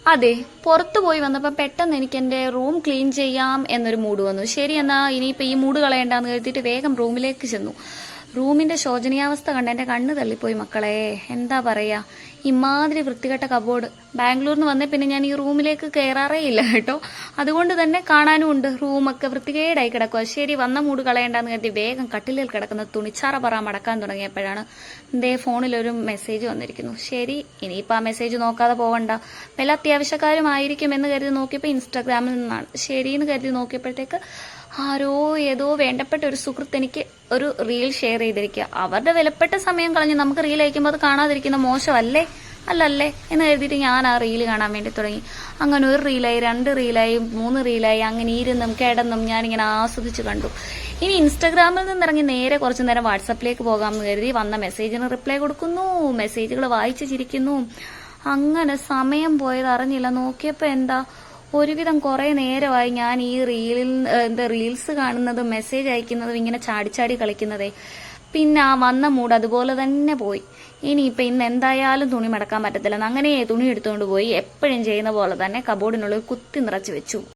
അതെ, പുറത്തു പോയി വന്നപ്പോൾ പെട്ടെന്ന് എനിക്ക് എന്റെ റൂം ക്ലീൻ ചെയ്യാം എന്നൊരു മൂഡ് വന്നു. ശരി എന്നാ ഇനിയിപ്പോ ഈ മൂഡ് കളയണ്ടെന്ന് കരുതിയിട്ട് വേഗം റൂമിലേക്ക് ചെന്നു. റൂമിന്റെ ശോചനീയാവസ്ഥ കണ്ട് എന്റെ കണ്ണ് തള്ളിപ്പോയി മക്കളെ. എന്താ പറയാ, ഇമാതിരി വൃത്തികെട്ട കബോർഡ്. ബാംഗ്ലൂരിൽ നിന്ന് വന്നേ പിന്നെ ഞാൻ ഈ റൂമിലേക്ക് കയറാറേ ഇല്ല കേട്ടോ. അതുകൊണ്ട് തന്നെ കാണാനും ഉണ്ട് റൂമൊക്കെ വൃത്തികേടായി കിടക്കുക. ശരി, വന്ന മൂഡ് കളയണ്ടെന്ന് കരുതി വേഗം കട്ടിലിൽ കിടക്കുന്ന തുണിച്ചാറ പറ മടക്കാൻ തുടങ്ങിയപ്പോഴാണ് എന്റെ ഫോണിൽ ഒരു മെസ്സേജ് വന്നിരിക്കുന്നു. ശരി, ഇനിയിപ്പോൾ ആ മെസ്സേജ് നോക്കാതെ പോവണ്ട, വല്ല അത്യാവശ്യക്കാരുമായിരിക്കും എന്ന് കരുതി നോക്കിയപ്പോൾ ഇൻസ്റ്റാഗ്രാമിൽ നിന്നാണ്. ശരിയെന്ന് കരുതി നോക്കിയപ്പോഴത്തേക്ക് ആരോ ഏതോ വേണ്ടപ്പെട്ട ഒരു സുഹൃത്ത് എനിക്ക് ഒരു റീൽ ഷെയർ ചെയ്തിരിക്കുക. അവരുടെ വിലപ്പെട്ട സമയം കളഞ്ഞ് നമുക്ക് റീൽ അയക്കുമ്പോൾ അത് കാണാതിരിക്കുന്ന മോശമല്ലേ? അല്ലല്ലേ എന്ന് കരുതിയിട്ട് ഞാൻ ആ റീല് കാണാൻ വേണ്ടി തുടങ്ങി. അങ്ങനെ ഒരു റീലായി, 2 റീലായി, 3 റീലായി. അങ്ങനെ ഇരുന്നും കിടന്നും ഞാനിങ്ങനെ ആസ്വദിച്ച് കണ്ടു. ഇനി ഇൻസ്റ്റാഗ്രാമിൽ നിന്നിറങ്ങി നേരെ കുറച്ചു നേരം വാട്സപ്പിലേക്ക് പോകാമെന്ന് കരുതി വന്ന മെസ്സേജിന് റിപ്ലൈ കൊടുക്കുന്നു, മെസ്സേജുകൾ വായിച്ചു ചിരിക്കുന്നു. അങ്ങനെ സമയം പോയത് അറിഞ്ഞില്ല. നോക്കിയപ്പോ എന്താ, ഒരുവിധം കുറെ നേരമായി ഞാൻ ഈ റീൽസ് കാണുന്നതും മെസ്സേജ് അയക്കുന്നതും ഇങ്ങനെ ചാടിച്ചാടി കളിക്കുന്നതേ. പിന്നെ ആ വന്ന മൂഡ് അതുപോലെ തന്നെ പോയി. ഇനിയിപ്പൊ ഇന്ന് എന്തായാലും തുണി മടക്കാൻ പറ്റത്തില്ലെന്ന് അങ്ങനെ തുണി എടുത്തുകൊണ്ട് പോയി എപ്പോഴും ചെയ്യുന്ന പോലെ തന്നെ കബോർഡിനുള്ളിൽ കുത്തി നിറച്ച് വെച്ചു.